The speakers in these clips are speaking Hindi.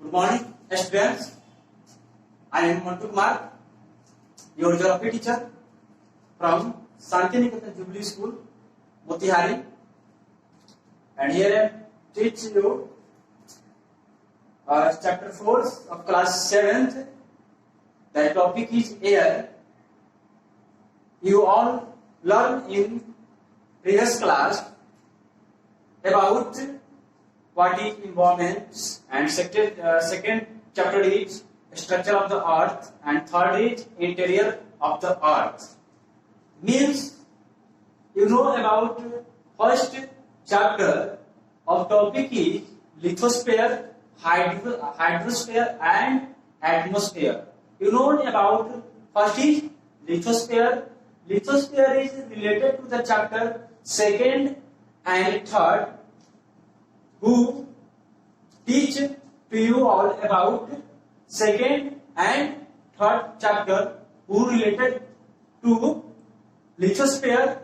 Good morning, students. I am Mantu Kumar, your geography teacher from Santiniketan Jubilee School, Motihari, and here I am teaching you chapter 4 of class 7th. The topic is air. You all learn in previous class about what is environment, and second chapter is structure of the earth, and third is interior of the earth. Means you know about first chapter of topic is lithosphere, hydrosphere and atmosphere. You know about first is lithosphere. Lithosphere is related to the chapter second and third, who teach to you all about second and third chapter, who related to lithosphere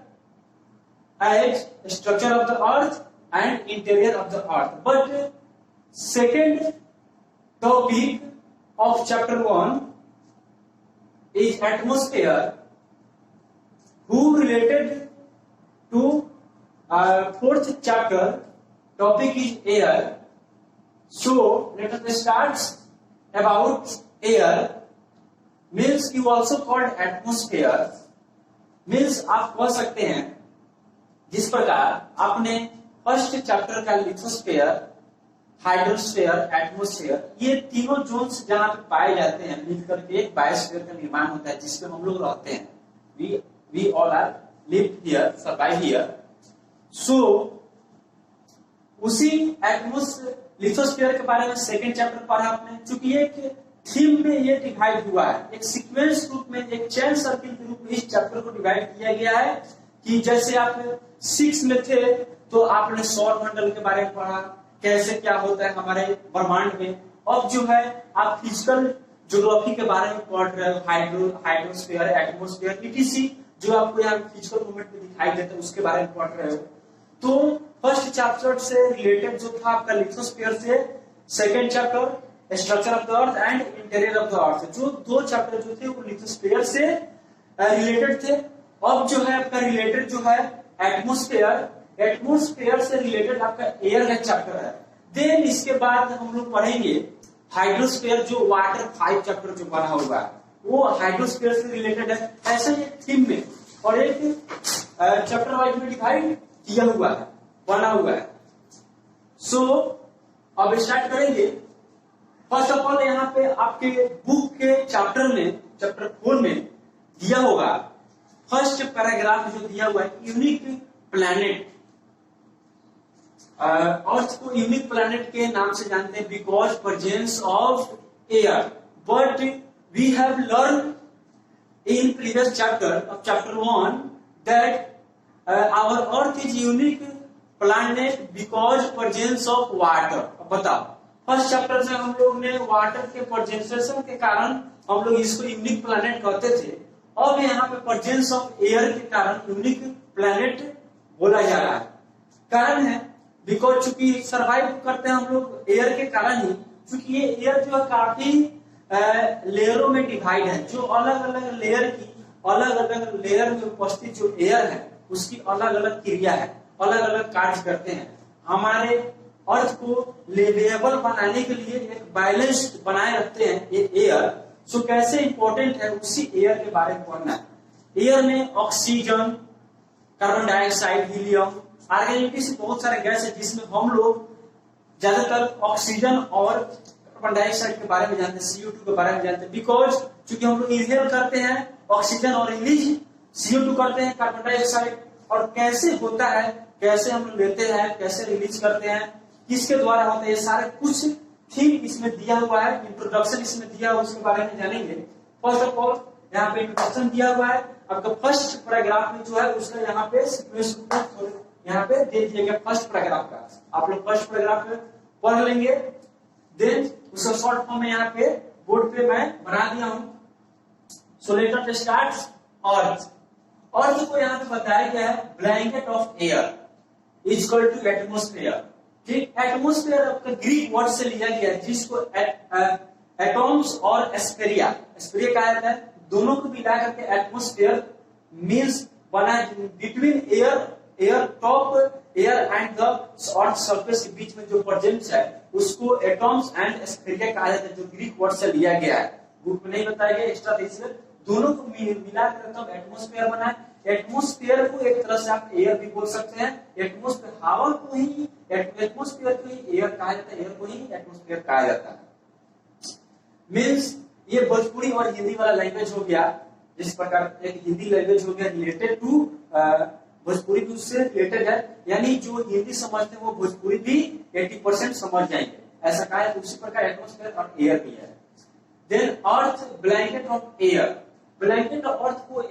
as structure of the earth and interior of the earth. But second topic of chapter 1 is atmosphere, who related to fourth chapter topic is air. So let us start about air. Means you also called atmosphere. Means आप कह सकते हैं जिस प्रकार आपने फर्स्ट चैप्टर का लिथोस्फीयर, हाइड्रोस्फीयर, एटमोस्फीयर, ये तीनों जोन्स जहां पे पाए जाते हैं मिलकर के एक बायोस्फीयर का निर्माण होता है जिसपे हम लोग रहते हैं. We all are live here, survive here. So उसी लिथोस्फीयर के बारे में सेकेंड चैप्टर पढ़ा आपने. चूंकि एक थीम में ये डिवाइड हुआ है, एक सीक्वेंस रूप में, एक चेन सर्किल के रूप में इस चैप्टर को डिवाइड किया गया है. कि जैसे आप 6 में थे तो आपने सौर मंडल के बारे में पढ़ा, कैसे क्या होता है हमारे ब्रह्मांड में. अब जो है आप फिजिकल ज्योग्राफी के बारे में पढ़ रहे हो, हाइड्रोस्फीयर, एटमोस्फीयर, इटीसी, जो आपको यहाँ फिजिकल मूवमेंट में दिखाई देता है उसके बारे में पढ़ रहे हो. तो फर्स्ट चैप्टर से रिलेटेड जो था आपका लिथोस्फीयर से, second chapter structure of the earth and interior of the earth, जो दो चैप्टर जो थे वो लिथोस्फीयर से रिलेटेड थे. अब जो है आपका रिलेटेड जो है एटमोस्फीयर, एटमोस्फीयर से रिलेटेड आपका एयर का चैप्टर है. देन इसके बाद हम लोग पढ़ेंगे हाइड्रोस्फीयर, जो वाटर 5 चैप्टर जो पढ़ा हुआ है वो हाइड्रोस्फीयर से रिलेटेड है. ऐसे एक थीम में और एक चैप्टर वाइज में डिवाइड किया हुआ है, बना हुआ है. सो अब स्टार्ट करेंगे. फर्स्ट ऑफ ऑल यहाँ पे आपके बुक के चैप्टर में, चैप्टर 4 में दिया होगा फर्स्ट पैराग्राफ जो दिया हुआ है, यूनिक प्लैनेट. अर्थ को यूनिक प्लैनेट के नाम से जानते हैं because presence of air. But we have learn in previous chapter of chapter 1 that our earth is unique planet because presence of water. अब बताओ, फर्स्ट चैप्टर से हम लोग ने वाटर के प्रेजेंसेशन के कारण हम लोग इसको यूनिक प्लैनेट कहते थे. अब यहाँ पे प्रेजेंस ऑफ एयर के कारण यूनिक प्लैनेट बोला जा रहा है. कारण है बिकॉज चूंकि सर्वाइव करते हैं हम लोग एयर के कारण ही. चूंकि ये एयर जो है काफी लेयरों में डिवाइड है, जो अलग अलग लेयर की अलग अलग लेयर में उपस्थित जो एयर है उसकी अलग अलग क्रिया है, अलग अलग कार्य करते हैं. हमारे अर्थ को लिवेबल बनाने के लिए एक बैलेंस बनाए रखते हैं ये एयर. सो कैसे इंपॉर्टेंट है उसी एयर के बारे में पढ़ना है. एयर में oxygen, carbon dioxide, helium, argon से बहुत सारे गैस है जिसमें हम लोग ज्यादातर ऑक्सीजन और कार्बन डाइऑक्साइड के बारे में जानते हैं, CO2 के बारे में जानते हैं. बिकॉज चूंकि हम लोग इनहेल करते हैं ऑक्सीजन और रिलीज CO2 करते हैं कार्बन डाइऑक्साइड. और कैसे होता है, कैसे हम लेते हैं, कैसे रिलीज करते हैं, किसके द्वारा होता है, ये सारे कुछ थीम इसमें दिया हुआ है. इंट्रोडक्शन इसमें दिया हुआ, उसके बारे में जानेंगे. फर्स्ट ऑफ ऑल यहाँ पे इंट्रोडक्शन दिया हुआ है. आपका फर्स्ट पैराग्राफ में जो है उसका यहाँ पे सीक्वेंस यहाँ पे दे दिया गया फर्स्ट पैराग्राफ का. आप लोग फर्स्ट पैराग्राफ में पढ़ लेंगे. देन उसका शॉर्ट फॉर्म में यहाँ पे बोर्ड पे मैं बना दिया हूं. सो लेट अस स्टार्ट. अर्थ, अर्थ को यहाँ पे बताया गया है blanket of air is equal to atmosphere. ठीक, एटमोस्फेयर आपका ग्रीक वर्ड से लिया गया है, जिसको एटॉम्स और एस्पेरिया, एस्पेरिया कहा जाता है, दोनों को मिला करके एटमोस्फेयर मींस बना between air top air and the earth surface के बीच में जो प्रेजेंस है उसको एटॉम्स एंड एस्पेरिया कहा जाता है, जो ग्रीक वर्ड से लिया गया है। बुक में नहीं बताया गया, एक्स्ट्रा इसलिए दोनों को मिला कर तब एटमोस्फेयर बना है। एटमोस्फेयर को एक तरह से आप एयर भी बोल सकते हैं, एटमोस्फेयर हवा को ही, एटमोस्फेयर को ही एयर कहा जाता है, एयर को ही एटमोस्फेयर कहा जाता है। मींस ये भोजपुरी और हिंदी वाला लैंग्वेज हो गया, जिस प्रकार एक हिंदी लैंग्वेज हो गया रिलेटेड टू भोजपुरी भी उससे रिलेटेड है, यानी जो हिंदी समझते हैं वो भोजपुरी भी 80% समझ जाएंगे, ऐसा कहा है। उसी प्रकार एटमोस्फेयर और एयर भी है। Then earth blanket of air, blanket of earth को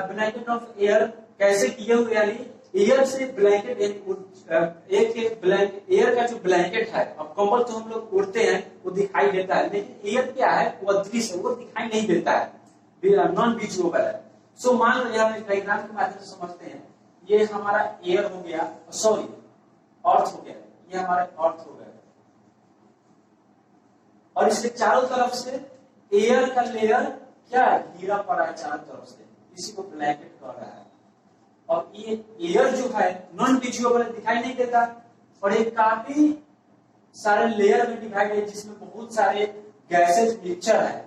ब्लैंकेट ऑफ एयर कैसे किए हुए, यानी एयर से ब्लैंकेट, एक ब्लैंकेट एयर का जो ब्लैंकेट है, अब कंबल तो हम लोग उड़ते हैं वो दिखाई देता है, लेकिन एयर क्या है वो अदृश्य है, वो दिखाई नहीं देता है, नॉन विजुअल है। सो मान लो हम एक डायग्राम के माध्यम से समझते हैं, ये हमारा एयर हो गया, सॉरी अर्थ हो गया, ये हमारा अर्थ हो गया, और इसके चारों तरफ से एयर का लेयर क्या घिरा पड़ा है चारों तरफ से, इसी को ब्लैंकेट कह रहा है। और ये एयर जो है नॉन विजुअल दिखाई नहीं देता, और ये काफी सारे लेयर में डिवाइड है, जिसमें बहुत सारे गैसेज मिक्सचर है,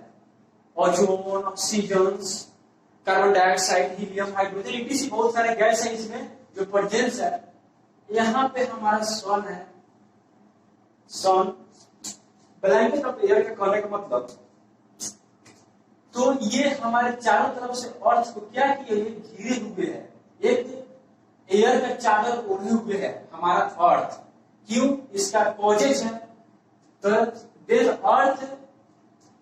ozone, oxygen, carbon dioxide, helium, hydrogen, इतनी बहुत सारे गैस है इसमें जो प्रेजेंस है। यहाँ पे हमारा सन है, सन ब्लैंकेट ऑफ एयर का कहने का मतलब, तो ये हमारे चारों तरफ से अर्थ को क्या किए हुए घिरे हुए है, एक एयर का चादर ओढ़े हुए है हमारा अर्थ। क्यों? इसका कॉजेज है, तो this earth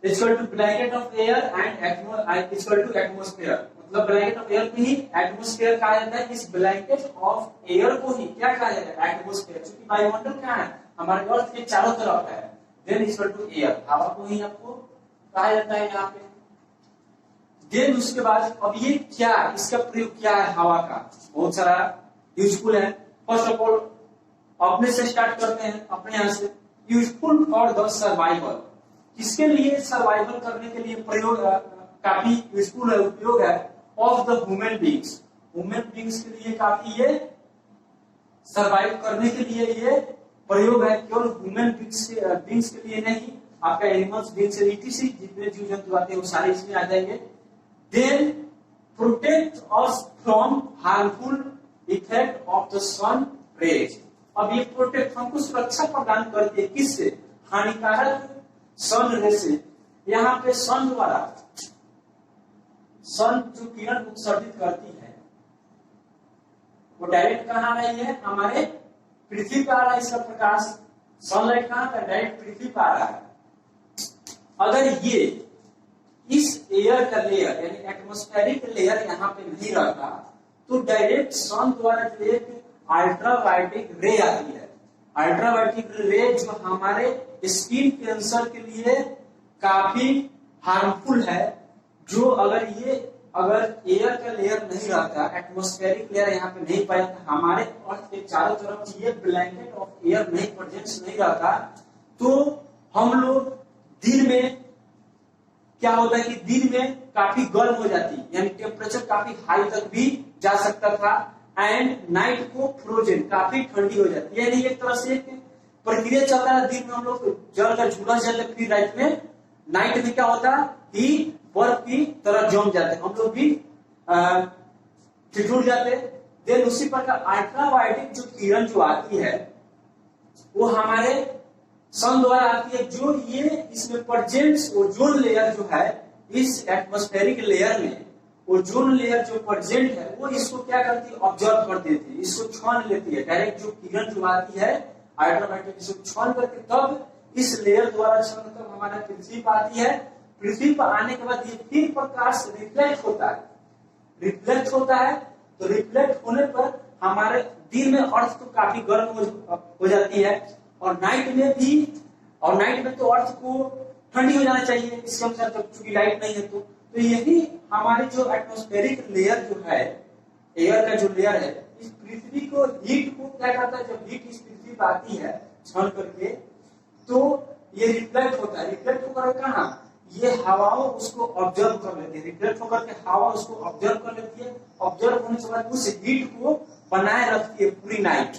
equal to blanket of air and equal to atmosphere, मतलब ब्लैंकेट ऑफ एयर को ही एटमोस्फेयर कहा जाता है। इस ब्लैंकेट ऑफ एयर को ही क्या कहा जाता है? एटमोस्फेयर, क्योंकि वायुमंडल क्या है हमारे अर्थ के चारों तरफ है। देन इक्वल टू एयर, हवा को ही आपको कहा जाता है यहाँ पे। देन उसके बाद अब ये क्या, इसका प्रयोग क्या है हवा का, बहुत सारा यूजफुल है। फर्स्ट ऑफ ऑल अपने से स्टार्ट करते हैं, अपने यहाँ से। यूजफुल फॉर द सर्वाइवल, किसके लिए सर्वाइवल करने के लिए प्रयोग काफी यूजफुल है, उपयोग है। Of the human beings, human beings के लिए काफी ये सर्वाइव करने के लिए ये प्रयोग है। केवल ह्यूमन बींग्स के लिए नहीं, आपका एनिमल्स बींग्स जितने जीव जंतु आते हैं वो सारे इसमें आ जाएंगे। Then protect us from harmful effect of the sun rays, अब ये प्रोटेक्ट हमको सुरक्षा प्रदान करती है, किससे? हानिकारक सन रे से। यहाँ पे सन द्वारा, सन जो किरण उत्सर्जित करती है वो डायरेक्ट कहाँ आ रही है? हमारे पृथ्वी पर आ रहा है इसका प्रकाश। सनलाइट कहाँ पर? डायरेक्ट पृथ्वी पर आ रहा है। अगर ये इस एयर का लेयर यानी एटमॉस्फेरिक लेयर यहाँ पे नहीं रहता तो डायरेक्ट सन द्वारा जो एक अल्ट्रावायलेट रे आती है, अल्ट्रावायलेट रे जो हमारे स्किन कैंसर के लिए काफी हार्मफुल है। जो अगर एयर का लेयर नहीं रहता, एटमॉस्फेरिक लेयर यहाँ पे नहीं पाया, हमारे अर्थ के चारों तरफ ये ब्लैंकेट ऑफ एयर नहीं प्रेजेंस नहीं रहता, तो हम लोग दिन में क्या होता है कि दिन में काफी गर्म हो जाती, यानी टेम्परेचर काफी हाई तक भी जा सकता था। एंड नाइट को फ्रोजन, काफी ठंडी हो जाती है। यानी एक तरह से प्रक्रिया चल रहा है, दिन में हम लोग जल कर झूला जाते, फिर रात में नाइट में क्या होता है कि बर्फ की तरह जम जाते, हम लोग भी ठिठुर जाते। देन उसी प्रकार अल्ट्रावायलेट जो किरण जो आती है वो हमारे सन द्वारा आती है, जो ये इसमें प्रेजेंट ओजोन लेयर जो है इस एटमॉस्फेरिक लेयर में, ओजोन लेयर जो प्रेजेंट है वो इसको क्या करती है? ऑब्जर्व कर देती है, इसको छान लेती है। डायरेक्ट जो किरण जो आती है अल्ट्रावायलेट इसको छान करके तब इस लेयर द्वारा छान कर हमारा पृथ्वी पर आती है। पृथ्वी पर आने के बाद ये फिर प्रकाश रिफ्लेक्ट होता है, रिफ्लेक्ट होता है, तो रिफ्लेक्ट होने पर हमारे दिन में अर्थ तो काफी गर्म हो जाती है, और नाइट में भी, और नाइट में तो अर्थ को ठंडी हो जाना चाहिए इसके अनुसार, तब चूंकि लाइट नहीं है तो यही हमारे जो एटमॉस्फेरिक लेयर जो है, एयर का जो लेयर है, इस पृथ्वी को हीट को क्या करता है? जब हीट इस पृथ्वी पर आती है, छन करके, तो ये रिफ्लेक्ट होता है। रिफ्लेक्ट होकर कहाँ, ये हवाओं उसको ऑब्जर्व कर लेती है, रिफ्लेक्ट होकर के हवा उसको ऑब्जर्व कर लेती है। ऑब्जर्व होने के बाद उस हीट को बनाए रखती है पूरी नाइट,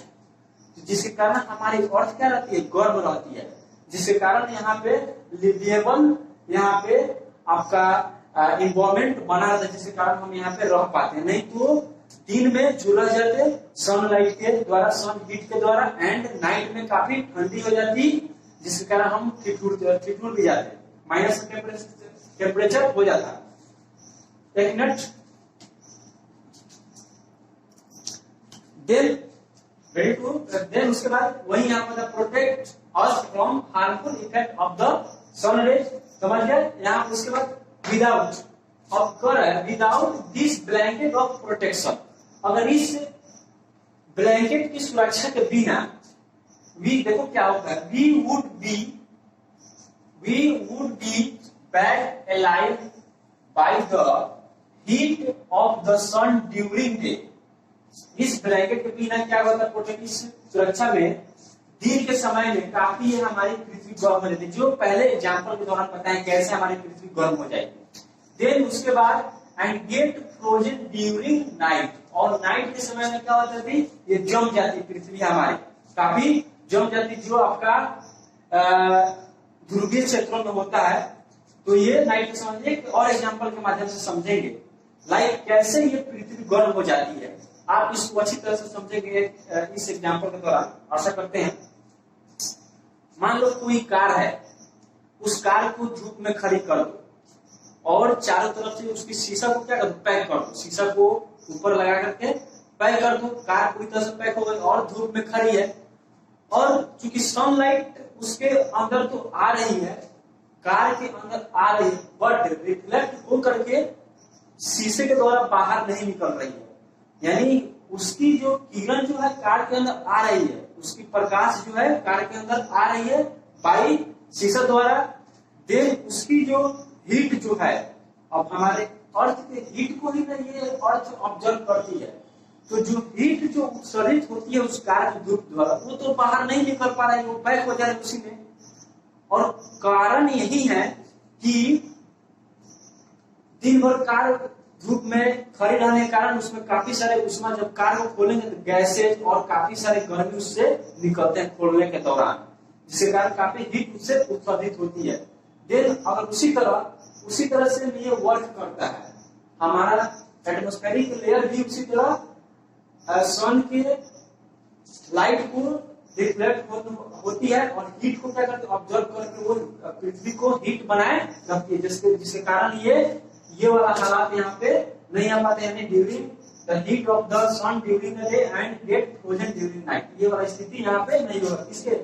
जिसके कारण हमारी अर्थ क्या रहती है, गर्म रहती है, जिसके कारण यहाँ पे लिविएबल, यहाँ पे आपका इन्वायरमेंट बना रहता है, जिसके कारण हम यहाँ पे रह पाते हैं। नहीं तो दिन में झुलस जाते सनलाइट के द्वारा, सन हीट के द्वारा, एंड नाइट में काफी ठंडी हो जाती, जिसके कारण हम ठिठुर भी जाते, माइनस टेम्परेचर हो जाता। एक मिनट, देन उसके बाद वही यहाँ पर protect us from harmful effect of the sun rays, समझ गए। यहाँ उसके बाद without this blanket of protection, अगर इस ब्लैंकेट की सुरक्षा के बिना, देखो क्या होता है, we would be baked alive by the heat of the sun during day. इस ब्लैंकेट के बिना क्या होता है, प्रोटेक्ट, इस सुरक्षा में दिन के समय में काफी हमारी पृथ्वी गर्म हो जाती है, जो पहले एग्जाम्पल के दौरान बताएं कैसे हमारी पृथ्वी गर्म हो जाएगी। देन उसके बाद and get frozen during night, और नाइट के समय में क्या होता है, ये जम जाती पृथ्वी हमारी, काफी जम जाती, जो आपका ध्रुवीय क्षेत्रों में होता है। तो ये नाइट के समय एक और एग्जाम्पल के माध्यम से समझेंगे, लाइक कैसे ये पृथ्वी गर्म हो जाती है। आप इसको अच्छी तरह से समझेंगे इस एग्जाम्पल के दौरान, आशा करते हैं। मान लो कोई कार है, उस कार को धूप में खड़ी कर दो और चारों तरफ से उसकी शीशा को क्या कर दो, पैक कर दो, शीशा को ऊपर लगा करके पैक कर दो। कार पूरी तरह से पैक हो गई और धूप में खड़ी है, और चूंकि सनलाइट उसके अंदर तो आ रही है, कार के अंदर आ रही है, बट रिफ्लेक्ट हो करके शीशे के द्वारा बाहर नहीं निकल रही है, यानी उसकी जो किरण जो है कार के अंदर आ रही है, उसकी प्रकाश जो है कार के अंदर आ रही है बाई शीशा द्वारा। देन उसकी जो हीट जो है, अब हमारे अर्थ के हीट को ही ना ये अर्थ ऑब्जर्व करती है, तो जो हीट जो उत्सर्जित होती है उस कार के धूप द्वारा, वो तो बाहर नहीं निकल पा रही है, वो पैक हो जा रही है उसी में। और कारण यही है कि दिन भर कार धूप में खड़ी रहने के कारण उसमें काफी सारे उष्मा, जब कार को खोलेंगे तो गैसेज और काफी सारे गर्मी उससे निकलते हैं खोलने के दौरान, जिसके कारण काफी हीट उससे उत्सर्जित होती है। देन अगर उसी तरह से ये वर्क करता है, हमारा एटमॉस्फेरिक लेयर भी उसी तरह सन के लाइट को रिफ्लेक्ट होती है और हीट को क्या करते हैं, ऑब्जर्व करके वो पृथ्वी को हीट बनाए रखती है, जिसके कारण ये वाला हालात यहाँ पे नहीं आ पाते, यानी during the heat of the sun during the day and get frozen during night, ये वाला स्थिति यहाँ पे नहीं होगा, इसके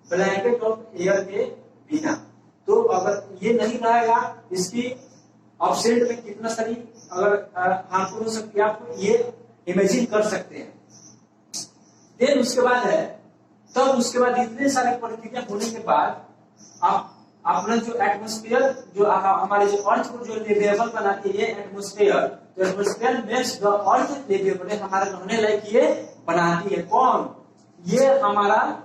ब्लैंकेट ऑफ एयर के बिना। तो अगर ये नहीं रहेगा, इसकी ऑब्सेंट में कितना सारी अगर हार्मफुल हो सकती है, आपको ये इमेजिन कर सकते हैं। देन उसके बाद है, तब उसके बाद इतने सारे प्रक्रिया होने के बाद आप अपना जो एटमॉस्फेयर, जो हमारे जो अर्थ को जो लिवेबल बनाती है एटमॉस्फेयर, तो atmosphere makes the earth liveable, हमारे रहने लायक ये बनाती है। कौन? ये हमारा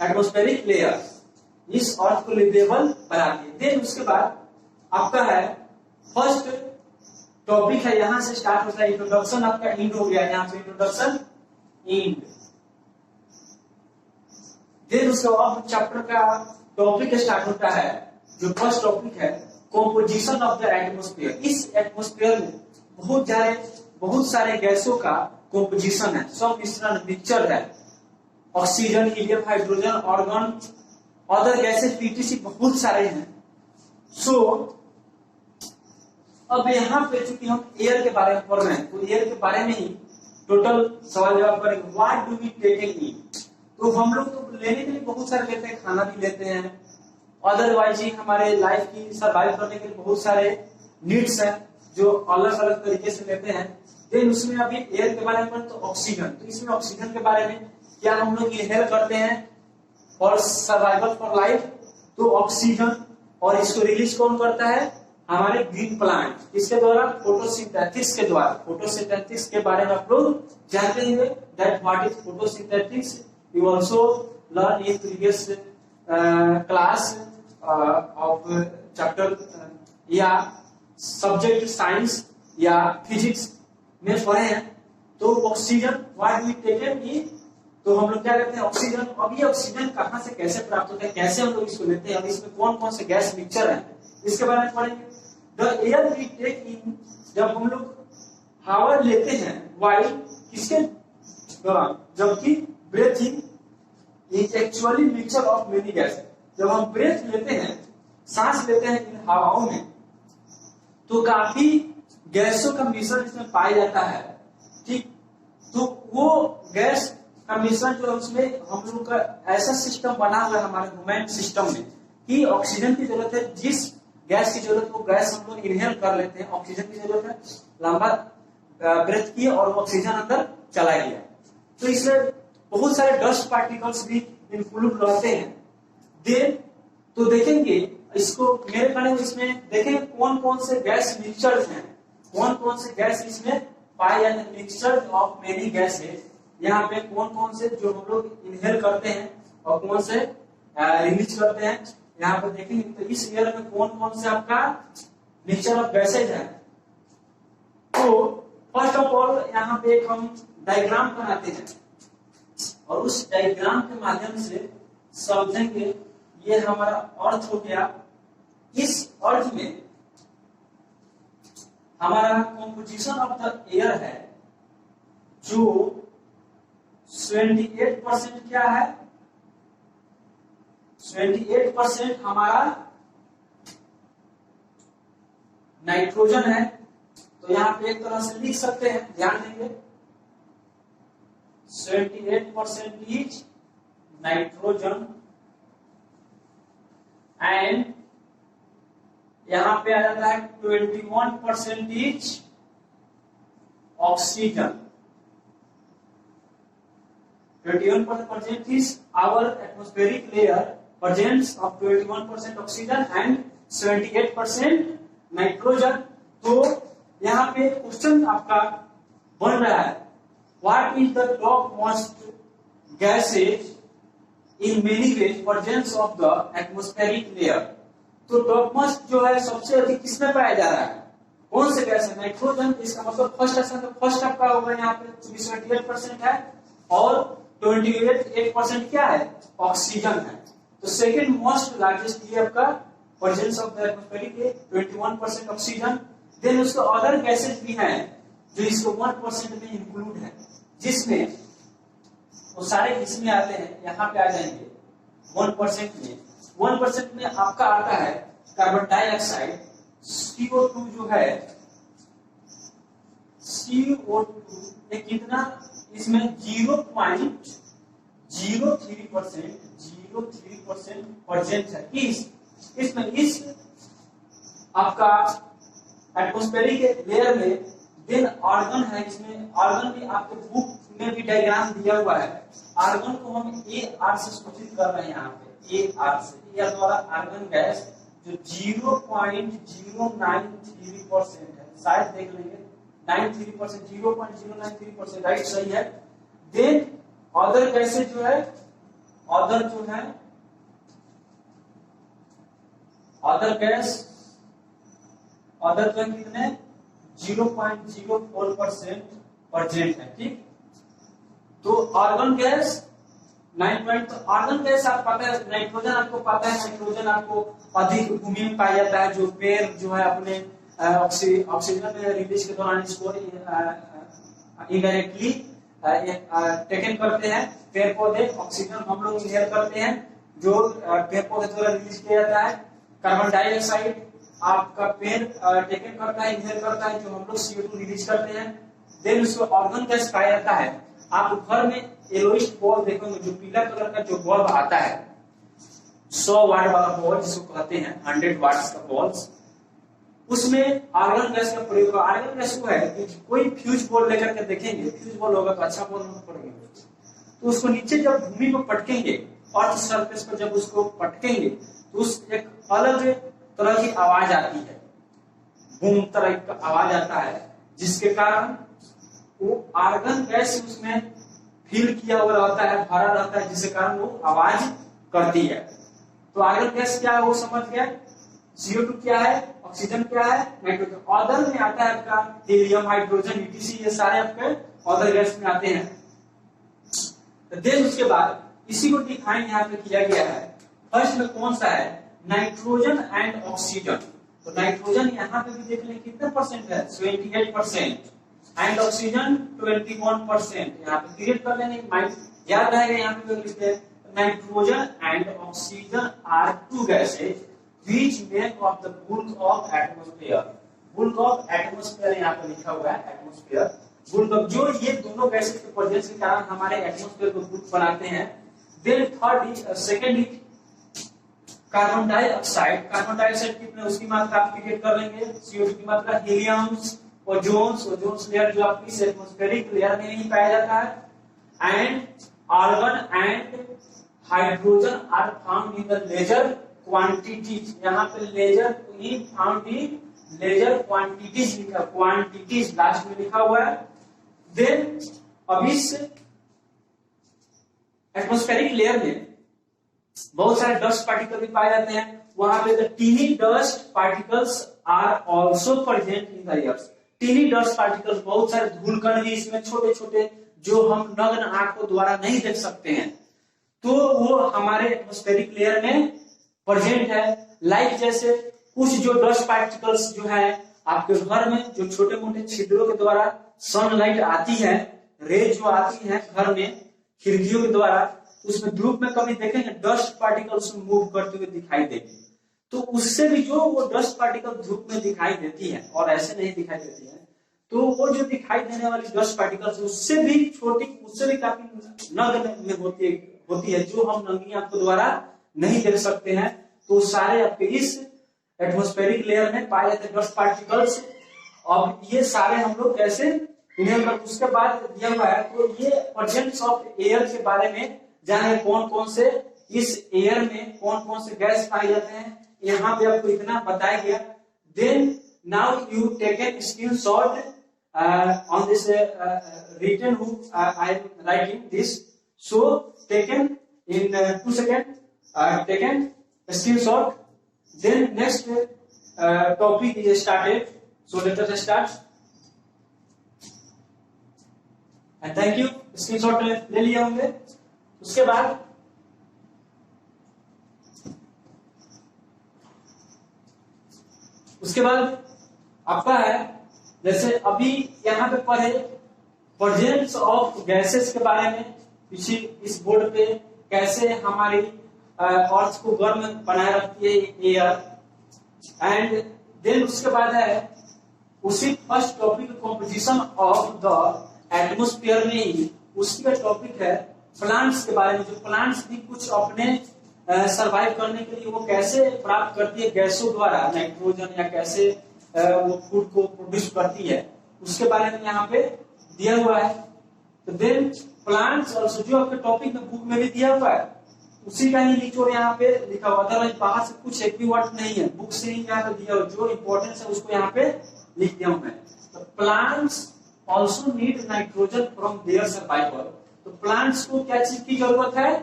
एटमॉस्फेरिक लेयर इस अर्थ को लिवेबल बनाती है। देन उसके बाद आपका है फर्स्ट टॉपिक है, यहां से स्टार्ट होता है इंट्रोडक्शन, आपका इंड हो गया, यहाँ पे इंट्रोडक्शन इंड। देन उसके बाद चैप्टर का टॉपिक स्टार्ट होता है, जो फर्स्ट टॉपिक है कंपोजिशन ऑफ द एटमॉस्फेयर। इस एटमॉस्फेयर में बहुत सारे गैसों का कंपोजिशन है, सब मिश्रण मिक्सचर है, oxygen, helium, hydrogen, organ, other gases, PTC, बहुत सारे हैं। सो अब यहाँ पे चूंकि हम एयर के बारे में पढ़ रहे हैं, तो एयर के बारे में ही टोटल सवाल जवाब करेंगे। व्हाट डू वी टेक इन ईट? तो हम लोग तो लेने के लिए बहुत सारे लेते हैं, खाना भी लेते हैं, अदरवाइज ही हमारे लाइफ की सर्वाइव करने के लिए बहुत सारे नीड्स हैं जो अलग अलग तरीके से लेते हैं। देन उसमें अभी एयर के बारे में, तो ऑक्सीजन, तो इसमें ऑक्सीजन के बारे में क्या हम लोग इनहेल करते हैं फॉर सर्वाइवल फॉर लाइफ, तो ऑक्सीजन, और इसको रिलीज कौन करता है? हमारे ग्रीन प्लांट, किसके द्वारा? फोटोसिंथेसिस के द्वारा। फोटोसिंथेसिस के बारे में आप लोग जानते हैं that what is photosynthesis, you also learn in previous class of chapter या सब्जेक्ट साइंस या फिजिक्स में पढ़े हैं। तो oxygen what we taken in, तो हम लोग क्या करते हैं ऑक्सीजन। अब ये ऑक्सीजन कहां से कैसे प्राप्त होता है, कैसे हम लोग इसको लेते हैं, अब इसमें कौन कौन से गैस मिक्सचर है, इसके बारे में पढ़ेंगे। द एयर वी टेक इन, जब हम लोग हवा लेते हैं वाइल किसके दौरान, जबकि breathing is actually mixture of many gas. जब हम ब्रेथ लेते हैं, सांस लेते हैं इन हवाओं में, तो काफी गैसों का मिश्रण इसमें पाया जाता है, ठीक। तो वो गैस का मिश्रण जो है उसमें हम लोग का ऐसा सिस्टम बना हुआ है हमारे ह्यूमन सिस्टम में कि ऑक्सीजन की जरूरत है, जिस गैस की जरूरत वो गैस हम लोग इनहेल कर लेते हैं। ऑक्सीजन की जरूरत है, लंबा ब्रेथ किए और ऑक्सीजन अंदर चला गया, तो इसमें बहुत सारे डस्ट पार्टिकल्स भी इंक्लूड रहते हैं। देन तो देखेंगे इसको मेरे कहने में, इसमें देखेंगे कौन कौन से गैस मिक्सचर्स हैं, कौन कौन से गैस इसमें पाए जाते हैं। मिक्सचर ऑफ मेनी गैस है, यहाँ पे कौन कौन से जो हम लोग इनहेल करते हैं और कौन से रिलीज करते हैं, यहाँ पे देखेंगे। तो इस ईयर में कौन कौन से आपका मिक्सचर ऑफ गैसेज है। तो फर्स्ट ऑफ ऑल यहाँ पे एक हम डायग्राम बनाते हैं और उस डायग्राम के माध्यम से समझेंगे। ये हमारा अर्थ हो गया, इस अर्थ में हमारा कंपोजिशन ऑफ द एयर है जो 78% क्या है, 78% हमारा नाइट्रोजन है। तो यहां पे एक तरह से लिख सकते हैं, ध्यान देंगे 78% इज नाइट्रोजन एंड यहां पे आ जाता है 21% is oxygen. 21% is our atmospheric layer presence of 21% oxygen and 78% nitrogen. तो यहाँ पे क्वेश्चन आपका बन रहा है, what is the top most gases in many ways presence of the atmospheric layer. तो टॉप मोस्ट जो है सबसे अधिक किसमें पाया जा रहा है, कौन से गैस है, नाइट्रोजन। इसका मतलब फर्स्ट ऑप्शन, तो फर्स्ट आपका होगा यहाँ पे 78% है और 28% क्या है, ऑक्सीजन है। तो सेकेंड मोस्ट लार्जेस्ट ये आपका presence of the atmospheric 21% oxygen. Then उसके अदर गैसेज भी हैं जो इसको 1% में इंक्लूड है, जिसमें वो सारे इसमें आते हैं, यहाँ पे आ जाएंगे 1% में। 1% में आपका आता है कार्बन डाइऑक्साइड, CO2 जो है, CO2 ये कितना, इसमें 0.03% प्रेजेंट है इसमें, इस आपका एटमॉस्फेरिक लेयर में। देन आर्गन है, इसमें आर्गन भी आपके बुक में भी डायग्राम दिया हुआ है। आर्गन को हम AR से सूचित कर रहे हैं, यहाँ पे AR से, या द्वारा आर्गन गैस जो 0.093% है, शायद देख लेंगे 93%, 0.093%, राइट, सही है। देन अदर गैसेज जो है, अदर जो है अदर गैस, अदर जो कितने 0.04% प्रेजेंट है, ठीक। तो आर्गन गैस 9. तो आर्गन गैस आप पता है, नाइट्रोजन आपको पता है, नाइट्रोजन आपको अधिक भूमि में पाया जाता है, जो पेड़ जो है अपने ऑक्सीजन रिलीज के दौरान इसको इनडायरेक्टली टेकन करते हैं। पेड़ पौधे ऑक्सीजन हम लोग इनहेल करते हैं, जो पेड़ पौधे द्वारा रिलीज किया जाता है। कार्बन डाइऑक्साइड आपका पेड़ टेकन करता है, इनहेल करता है, जो हम लोग CO2 रिलीज करते हैं। देन उसको ऑर्गन गैस पाया जाता है। आप घर में येलोइश बॉल देखोगे, जो पीला कलर का जो बल्ब आता है, 100 वाट वाला बॉल जिसको कहते हैं, 100 वाट्स का बॉल्ब, उसमें आर्गन गैस का प्रयोग। आर्गन गैस वो है कि कोई फ्यूज बॉल लेकर के देखेंगे, फ्यूज बॉल होगा तो अच्छा बॉल पड़ेगा, तो उसको नीचे जब भूमि पर पटकेंगे, अर्थ सरफेस पर जब उसको पटकेंगे, तो उस एक अलग तरह की आवाज आती है। बूम तरह का आवाज आता है, जिसके कारण वो आर्गन गैस उसमें फिल किया हुआ रहता है, भरा रहता है, जिसके कारण वो आवाज करती है। तो आर्गन गैस क्या है वो समझ गए। CO2 क्या है, ऑक्सीजन क्या है, नाइट्रोजन। ऑर्डर में आता है आपका हीलियम, हाइड्रोजन, यूटीसी, ये सारे आपके ऑर्डर गैस में आते हैं। तो देन उसके बाद इसी को डिफाइन यहाँ पे किया गया है। फर्स्ट में कौन सा है, नाइट्रोजन एंड ऑक्सीजन। तो नाइट्रोजन यहाँ पे भी देख लें कितने परसेंट है, 78%, एंड ऑक्सीजन 21%। यहाँ पे क्रिएट कर लेंगे, माइंड याद रहेगा। यहाँ पे लिखते हैं nitrogen and oxygen are two gases which make up the bulk of atmosphere. Bulk of atmosphere यहाँ पे लिखा हुआ है, एटमॉस्फेयर बुल्क ऑफ, जो ये दोनों गैसेज के प्रेजेंस के कारण हमारे एटमॉस्फेयर को बुल्क बनाते हैं। Then third is second is carbon dioxide. Carbon dioxide कितने, उसकी मात्रा आप क्रिएट कर लेंगे। CO2 की मात्रा, हीलियम्स, ओजोन्स लेयर जो आपकी इस एटमॉस्फेरिक लेयर में नहीं पाया जाता है, and argon and hydrogen are found in the lesser quantities. यहाँ पे lesser found in lesser quantities लिखा, क्वांटिटीज लास्ट में लिखा हुआ है। देन अब इस एटमॉस्फेरिक लेयर में बहुत सारे डस्ट पार्टिकल भी पाए जाते हैं। वहां पे the tiny dust particles are also present in the air. Tiny dust particles, बहुत सारे धूल कण भी इसमें छोटे छोटे, जो हम नग्न आंखों द्वारा नहीं देख सकते हैं, तो वो हमारे एटमॉस्फेरिक लेयर में प्रेजेंट है। लाइक जैसे कुछ जो डस्ट पार्टिकल्स जो है आपके घर में, जो छोटे मोटे छिद्रों के द्वारा सनलाइट आती है, रेज जो आती है घर में खिड़कियों के द्वारा, उसमें धूप में कभी देखेंगे डस्ट पार्टिकल्स मूव करते हुए दिखाई देगी। तो उससे भी जो वो डस्ट पार्टिकल धूप में दिखाई देती है और ऐसे नहीं दिखाई देती है, तो वो जो दिखाई देने वाली डस्ट पार्टिकल्स उससे भी छोटी, उससे भी काफी नग्न में होती है, जो हम नंगी आंखों द्वारा नहीं देख सकते हैं। तो सारे आपके इस एटमॉस्फेरिक लेयर में पाए जाते डस्ट पार्टिकल्स। अब ये सारे हम लोग कैसे इन्हें, उसके बाद दिया हुआ है, तो ये प्रेजेंस ऑफ एयर के बारे में जाने कौन कौन से इस एयर में कौन कौन से गैस पाए जाते हैं, यहाँ पे आपको इतना बताया गया। Then now you take a screenshot on this written book I am writing this, so taken in 2 seconds, taken screenshot. Then next topic is started, so let us start and thank you. Screenshot ले लिया होंगे। उसके बाद आपका है, जैसे अभी यहाँ पे पढ़े प्रेजेंस ऑफ गैसेस के बारे में, पीछे इस बोर्ड पे कैसे हमारी अर्थ को गर्म बनाए रखती है एयर। एंड देन उसके बाद है उसी first topic composition of the atmosphere में ही उसी का टॉपिक है प्लांट्स के बारे में, जो प्लांट्स भी कुछ अपने सरवाइव करने के लिए वो कैसे प्राप्त करती है गैसों द्वारा नाइट्रोजन, या कैसे वो फूड को प्रोड्यूस करती है, उसके बारे में यहाँ पे दिया हुआ है। तो देन प्लांट्स ऑल्सो, जो आपके टॉपिक में बुक में भी दिया हुआ है, उसी का ही निचोड़ यहाँ पे लिखा हुआ, अदरवाइज बाहर से कुछ एक भी वर्ड नहीं है, बुक से ही यहाँ पे दिया हुआ, जो इंपॉर्टेंस है उसको यहाँ पे लिख दिया हूं मैं। तो plants also need nitrogen from their survival. तो प्लांट्स को क्या चीज की जरूरत है,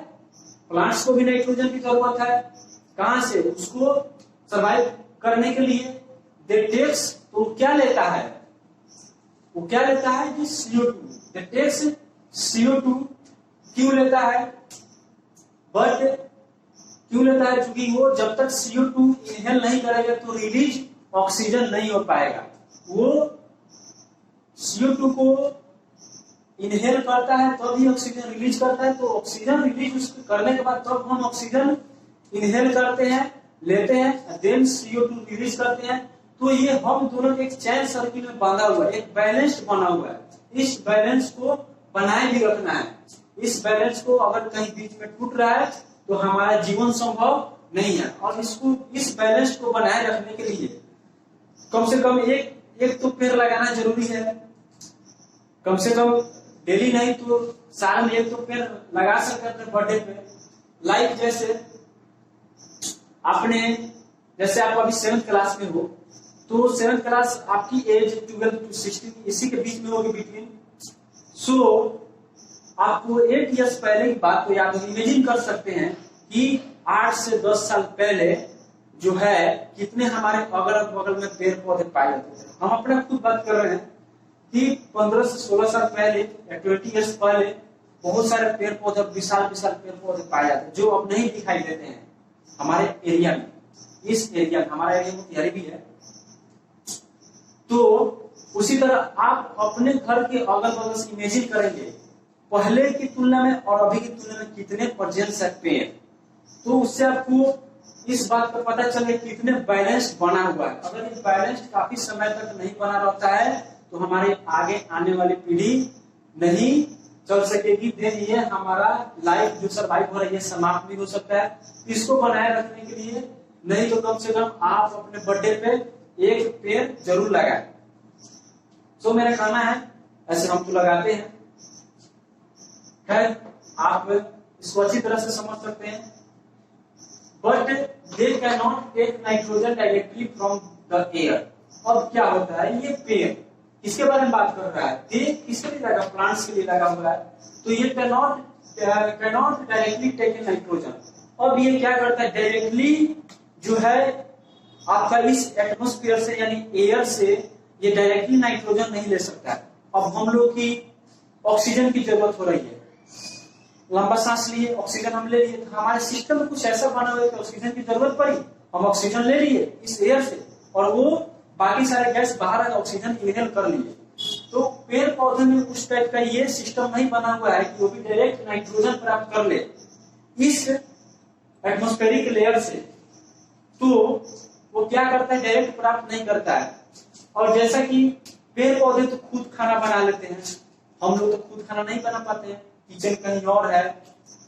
प्लांट्स को भी नाइट्रोजन की जरूरत है। कहां से, उसको सर्वाइव करने के लिए दे टेक्स, तो क्या लेता है, वो क्या लेता है कि CO2, दे टेक्स CO2। क्यों लेता है, बट क्यों लेता है, क्योंकि वो जब तक CO2 इनहेल नहीं करेगा तो रिलीज ऑक्सीजन नहीं हो पाएगा। वो CO2 को इनहेल करता है तब ही ऑक्सीजन रिलीज करता है, तो ऑक्सीजन रिलीज करने के बाद तब हम ऑक्सीजन इनहेल करते हैं, लेते हैं, देन CO2 रिलीज करते हैं। तो ये हम दोनों एक चैन सर्किल में बांधा हुआ है, एक बैलेंस बना हुआ है। इस बैलेंस को बनाए भी रखना है। इस बैलेंस को अगर कहीं बीच में टूट रहा है तो हमारा जीवन संभव नहीं है। और इसको, इस बैलेंस को बनाए रखने के लिए कम से कम एक तो पेड़ लगाना जरूरी है, कम से कम डेली नहीं तो साल में एक तो पेड़ लगा सकते अपने बर्थडे पे। लाइक जैसे आपने, जैसे आप अभी 7th क्लास में हो, तो 7th क्लास आपकी एज 12 to 16 इसी के बीच में होगी बिटवीन। सो आपको 8 इयर्स पहले की बात को याद इमेजिन कर सकते हैं कि 8 से 10 साल पहले जो है कितने हमारे अगल बगल में पेड़ पौधे पाए जाते थे। हम अपने खुद बात कर रहे हैं कि 15 से 16 साल पहले या 20 इयर्स पहले बहुत सारे पेड़ पौधे, विशाल विशाल पेड़ पौधे पाए जाते हैं जो अब नहीं दिखाई देते हैं हमारे एरिया में। इस एरिया में, हमारा एरिया मोतिहारी भी है, तो उसी तरह आप अपने घर के अगल बगल से इमेजिन करेंगे पहले की तुलना में और अभी की तुलना में कितने प्रेजेंस है पेड़, तो उससे आपको इस बात का पता चले कितने बैलेंस्ड बना हुआ है। अगर ये बैलेंस्ड काफी समय तक नहीं बना रहता है तो हमारे आगे आने वाली पीढ़ी नहीं चल सकेगी, देन ये हमारा लाइफ जो सर्वाइव हो रही है समाप्त भी हो सकता है। इसको बनाए रखने के लिए नहीं तो कम से कम आप अपने बर्थडे पे एक पेड़ जरूर लगाएं। तो मेरा कहना है ऐसे हम तो लगाते हैं, खैर आप इसको अच्छी तरह से समझ सकते हैं। But they can not take nitrogen directly from the air. अब क्या होता है, ये पेड़ इसके बारे में बात कर रहा है, दे किसके लिए लगा, प्लांट्स के लिए लगा हुआ है, तो ये can not directly take nitrogen. अब ये क्या करता है, डायरेक्टली जो है आपका इस एटमोस्फियर से यानी एयर से ये डायरेक्टली नाइट्रोजन नहीं ले सकता है। अब हम लोग की ऑक्सीजन की जरूरत हो रही है, लंबा सांस लिए ऑक्सीजन हम ले लिए, तो हमारे सिस्टम में कुछ ऐसा बना हुआ है कि ऑक्सीजन की जरूरत पड़ी, हम ऑक्सीजन ले लिए इस एयर से और वो बाकी सारे गैस बाहर आए, ऑक्सीजन इनहेल कर लिए। तो पेड़ पौधे में उस टाइप का ये सिस्टम नहीं बना हुआ है कि वो भी डायरेक्ट नाइट्रोजन प्राप्त कर ले इस एटमोस्फेरिक लेयर से, तो वो क्या करता है, डायरेक्ट प्राप्त नहीं करता है। और जैसा कि पेड़ पौधे तो खुद खाना बना लेते हैं, हम लोग तो खुद खाना नहीं बना पाते हैं, किचन कहीं और है,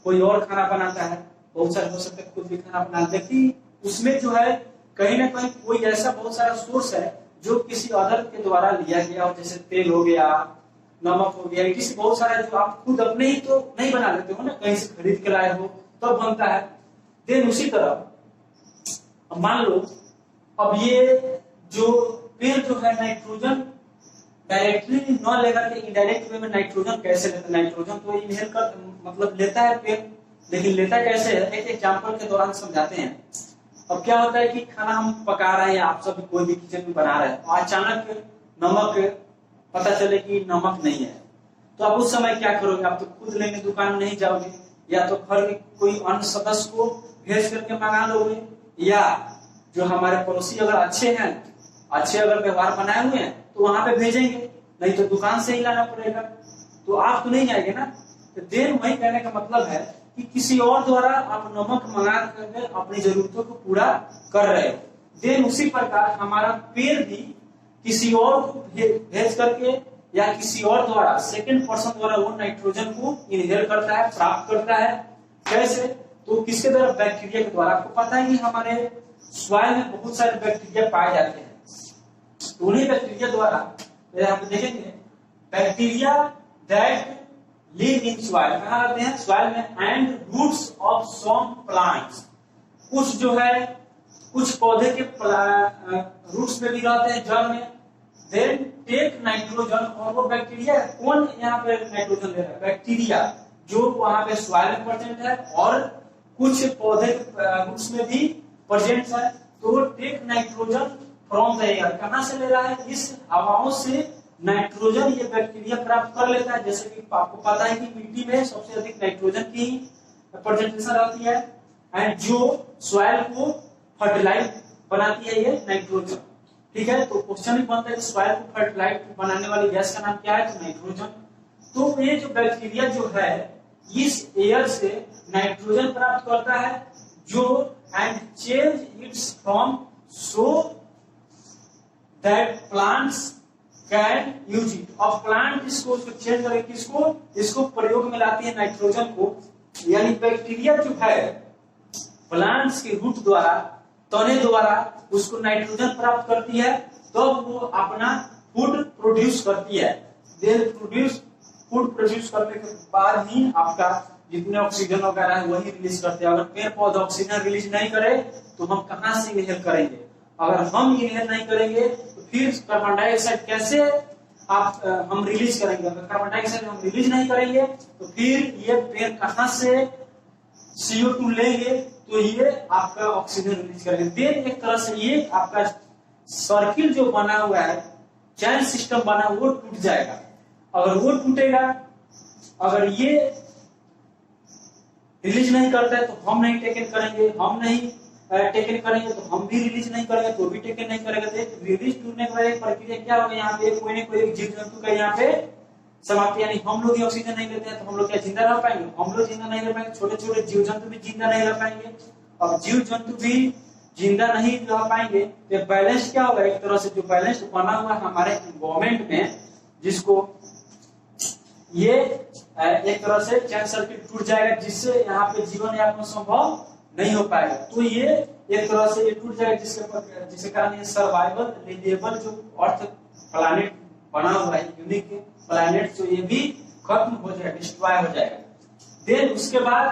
कोई और खाना बनाता है, बहुत सारे हो सकते हैं खुद भी खाना बना, लेकिन उसमें जो है कहीं ना कहीं कोई ऐसा बहुत सारा सोर्स है जो किसी अदर के द्वारा लिया गया हो, जैसे तेल हो गया, नमक हो गया, किसी बहुत सारा जो आप खुद अपने ही तो नहीं बना लेते हो ना, कहीं से खरीद के लाए हो तब तो बनता है। देन उसी तरह मान लो अब ये जो पेड़ जो है नाइट्रोजन डायरेक्टली न लेकर के इनडायरेक्ट वे में नाइट्रोजन कैसे लेता है, नाइट्रोजन तो इनहेल कर मतलब लेता है पेड़, लेकिन लेता कैसे है, एक एग्जांपल के दौरान समझाते हैं। अब क्या होता है कि खाना हम पका रहे हैं, आप सब कोई भी किचन में बना रहे हैं, अचानक नमक पता चले कि नमक नहीं है, तो आप उस समय क्या करोगे, आप तो खुद लेने दुकान में नहीं जाओगे, या तो घर के कोई अन्य सदस्य को भेज करके मंगा लोगे, या जो हमारे पड़ोसी अगर अच्छे हैं, अच्छे अगर व्यवहार बनाए हुए हैं तो वहां पे भेजेंगे, नहीं तो दुकान से ही लाना पड़ेगा, तो आप तो नहीं जाएंगे ना। तो देन वही कहने का मतलब है कि किसी और द्वारा आप नमक मंगा करके अपनी जरूरतों को पूरा कर रहे हो। देन उसी प्रकार हमारा पेड़ भी किसी और को भेज करके या किसी और द्वारा सेकंड पर्सन द्वारा वो नाइट्रोजन को इनहेल करता है, प्राप्त करता है। कैसे, तो किसके द्वारा, बैक्टीरिया के द्वारा। आपको पता है कि हमारे सॉइल में बहुत सारे बैक्टीरिया पाए जाते हैं, तो उन्हीं बैक्टीरिया द्वारा हम देखेंगे bacteria that live in soil, कहाँ रहते हैं, सॉइल में, and roots of some plants, कुछ जो है कुछ पौधे के रूट्स में भी रहते हैं, जड़ में। देन टेक नाइट्रोजन, और वो बैक्टीरिया कौन यहाँ पे नाइट्रोजन ले रहा है, बैक्टीरिया जो वहां पे सॉइल में प्रेजेंट है और कुछ पौधे रूट्स में भी प्रेजेंट है, तो वो take nitrogen from the air, कहां से ले रहा है, इस हवाओं से नाइट्रोजन ये बैक्टीरिया प्राप्त कर लेता है। जैसे कि आपको पता है कि मिट्टी में सबसे अधिक नाइट्रोजन की प्रेजेंटेशन रहती है, एंड जो सॉइल को फर्टिलाइज बनाती है ये नाइट्रोजन। ठीक है, तो क्वेश्चन भी बनता है कि सॉइल को फर्टिलाइज बनाने वाली गैस का नाम क्या है, तो नाइट्रोजन। तो ये जो बैक्टीरिया जो है इस एयर से नाइट्रोजन प्राप्त करता है, जो and change it's from so that plants can use it. अब प्लांट इसको चेंज करके किसको, इसको प्रयोग में लाती है नाइट्रोजन को, यानी बैक्टीरिया जो है प्लांट्स के रूट द्वारा, तने द्वारा उसको नाइट्रोजन प्राप्त करती है, तो वो अपना फूड प्रोड्यूस करती है। फूड प्रोड्यूस करने के बाद ही आपका जितने ऑक्सीजन वगैरह है वही रिलीज करते हैं। अगर पेड़ पौधे ऑक्सीजन रिलीज नहीं करे तो हम कहां से इनहेल करेंगे, अगर हम इनहेल नहीं करेंगे तो फिर कार्बन डाइऑक्साइड कैसे हम रिलीज करेंगे? अगर कार्बन डाइऑक्साइड हम रिलीज नहीं करेंगे तो फिर ये पेड़ कहां से CO2 लेंगे? तो ये आपका ऑक्सीजन रिलीज करेंगे। देन एक तरह से ये आपका सर्किल जो बना हुआ है, चैन सिस्टम बना, वो टूट जाएगा। अगर वो टूटेगा, अगर ये रिलीज नहीं करता है तो हम नहीं टेकन करेंगे, हम नहीं टेकन करेंगे तो हम भी रिलीज नहीं करेंगे, तो भी टेकन नहीं करेंगे। तो रिलीज टूटने के बाद प्रक्रिया क्या होगा? यहाँ पे कोई ना कोई एक जीव जंतु का यहाँ पे समाप्ति, यानी हम लोग ऑक्सीजन नहीं लेते हैं तो हम लोग क्या जिंदा रह पाएंगे? हम लोग जिंदा नहीं रह पाएंगे, छोटे छोटे जीव जंतु भी जिंदा नहीं रह पाएंगे। अब जीव जंतु भी जिंदा नहीं रह पाएंगे तो बैलेंस क्या होगा? एक तरह से जो बैलेंस बना हुआ है हमारे एनवायरमेंट में, जिसको ये एक तरह से चैन सर्किट टूट जाएगा, जिससे यहाँ पे जीवन यापन संभव नहीं हो पाएगा। तो ये एक तरह से ये टूट जाएगा, जिसके कारण ये सर्वाइवल लिवेबल जो अर्थ प्लैनेट बना हुआ है, यूनिक प्लैनेट, जो ये भी खत्म हो जाएगा, डिस्ट्रॉय हो जाएगा। देन उसके बाद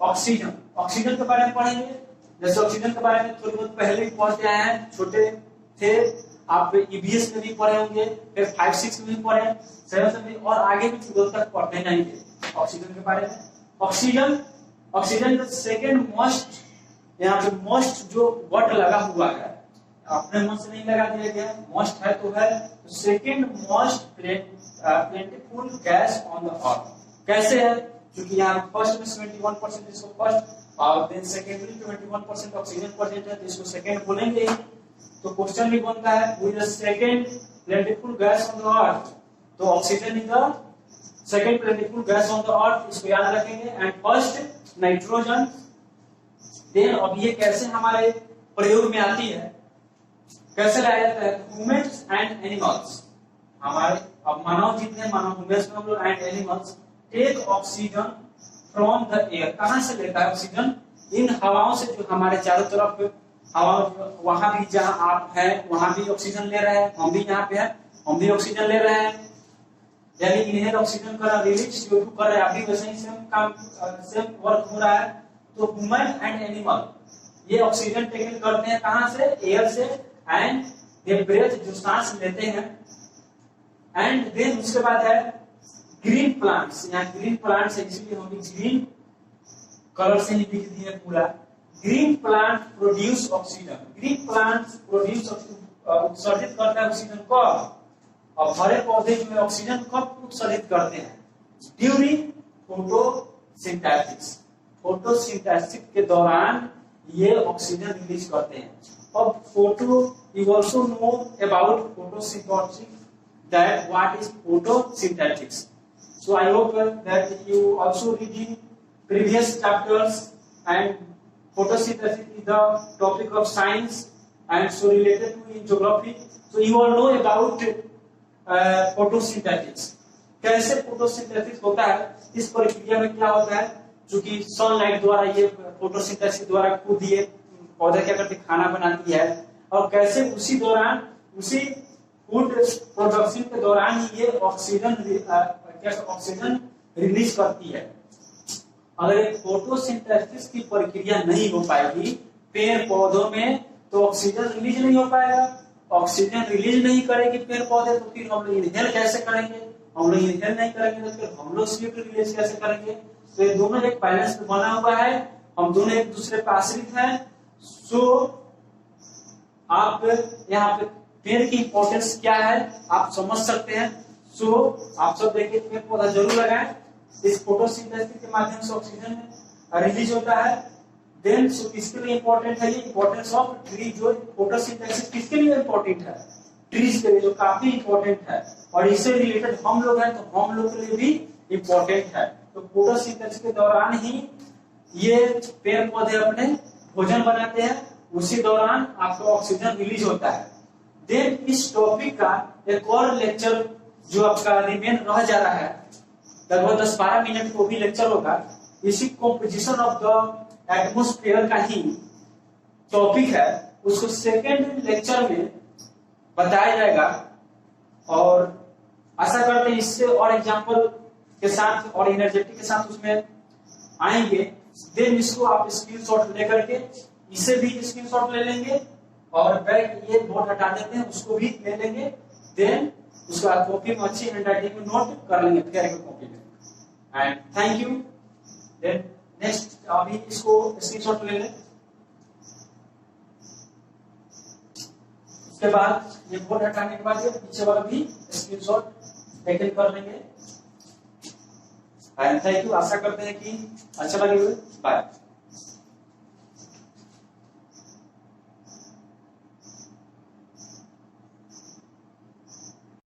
ऑक्सीजन, ऑक्सीजन के बारे में पढ़ेंगे। जैसे ऑक्सीजन के बारे में थोड़ी बहुत पहले भी पढ़ के आए हैं, छोटे थे आप EVS में भी पढ़े होंगे, फिर 5-6 में भी पढ़े, 7 में भी, और आगे भी थोड़ा तक पढ़ते नहीं थे ऑक्सीजन के बारे में। ऑक्सीजन का सेकेंड मोस्ट, यहाँ पे मोस्ट जो वर्ड लगा हुआ है, अपने मन से नहीं लगा दिया गया, मोस्ट है तो है। Second most प्लेंटिफुल gas on the अर्थ कैसे है? क्योंकि यहाँ फर्स्ट में 71% इसको फर्स्ट, और देन सेकेंडरी 21% ऑक्सीजन प्रेजेंट है, तो इसको सेकेंड बोलेंगे। तो क्वेश्चन भी बनता है with the second plentiful gas on the earth, तो oxygen is the second plentiful gas on the earth, इसको याद रखेंगे। And first nitrogen. देन अब ये कैसे हमारे प्रयोग में आती है, कैसे लाया जाता है? ह्यूमंस एंड एनिमल्स, हमारे अब मानव जितने मानव ह्यूमंस में हम लोग and animals take oxygen from the air. कहां से लेता है ऑक्सीजन? इन हवाओं से, जो हमारे चारों तरफ हवा, वहां भी जहां आप हैं वहां भी ऑक्सीजन ले रहे हैं, हम भी यहाँ पे हैं, हम भी ऑक्सीजन ले रहे हैं, यानी इनहेल ऑक्सीजन कर रहा है, रिलीज CO2 कर रहा है, अभी वैसे ही सेम वर्क हो रहा है। तो ह्यूमन एंड एनिमल ये ऑक्सीजन टेकन करते हैं कहां से? एयर से, एंड दे ब्रेथ, जो सांस लेते हैं। एंड देन उसके बाद है ग्रीन प्लांट्स, यहाँ ग्रीन प्लांट्स है इसलिए हम ग्रीन कलर से ही लिख दिए पूरा। Green plant produce oxygen, green plant produce उत्सर्जित करता है ऑक्सीजन कब? और हरे पौधे जो है ऑक्सीजन कब उत्सर्जित करते हैं? ड्यूरिंग फोटोसिंथेसिस, फोटोसिंथेसिस के दौरान ये ऑक्सीजन रिलीज करते हैं। अब photo, you also know about photosynthesis, that what is photosynthesis. So I hope that you also read in previous chapters, and photosynthesis is the topic of science and so related to in geography. So you all know about photosynthesis. कैसे photosynthesis होता है? इस प्रक्रिया में क्या होता है? चूंकि सनलाइट द्वारा ये फोटोसिंथेसिस द्वारा खुद ये पौधा क्या करते खाना बनाती है, और कैसे उसी दौरान, उसी फूड प्रोडक्शन के दौरान ये ऑक्सीजन रिलीज करती है। अगर एक फोटोसिंथेसिस की प्रक्रिया नहीं हो पाएगी पेड़ पौधों में, तो ऑक्सीजन रिलीज नहीं हो पाएगा। ऑक्सीजन रिलीज नहीं करेगी पेड़ पौधे, तो फिर हम लोग इनहेल कैसे करेंगे? हम लोग इनहेल नहीं करेंगे तो फिर हम लोग CO2 रिलीज कैसे करेंगे? तो ये दोनों एक बैलेंस में बना हुआ है, हम दोनों एक दूसरे पर आश्रित हैं। सो आप यहाँ पे पेड़ की इंपॉर्टेंस क्या है आप समझ सकते हैं। सो आप सब देखिए, पेड़ पौधा जरूर लगाएं, इस फोटोसिंथेसिस के माध्यम से ऑक्सीजन रिलीज होता है। देन सो किसके लिए इंपॉर्टेंट है? ये इंपॉर्टेंस ऑफ ट्री, जो फोटोसिंथेसिस किसके लिए इंपॉर्टेंट है? ट्रीज के लिए, जो काफी इंपॉर्टेंट है, और इससे रिलेटेड हम लोग हैं तो हम लोग के लिए भी इंपॉर्टेंट है। तो फोटोसिंथेसिस के दौरान ही ये पेड़ पौधे अपने भोजन बनाते हैं, उसी दौरान आपको ऑक्सीजन रिलीज होता है। देन इस टॉपिक का एक और लेक्चर जो आपका रिमेन रह जा रहा है, लगभग 10-12 मिनट को भी लेक्चर होगा, इसी कॉम्पोजिशन ऑफ द एटमॉस्फेयर का ही टॉपिक है, उसको सेकेंड लेक्चर में बताया जाएगा। और आशा करते हैं इससे और एग्जांपल के साथ और एनर्जेटिक के साथ उसमें आएंगे। देन इसको आप स्क्रीनशॉट लेकर के इसे भी स्क्रीनशॉट ले लेंगे और बैक ये बोर्ड हटा देते हैं, उसको भी ले लेंगे, देन उसके बाद कॉपी में अच्छी हैंडराइटिंग में नोट कर लेंगे फेयर के कॉपी में। And thank you. Then next अभी इसको स्क्रीनशॉट ले लें। उसके बाद ये बोर्ड हटाने के बाद ये पीछे वाला भी स्क्रीनशॉट टेकन कर लेंगे। And thank you. आशा करते हैं कि अच्छा लगे। बाय।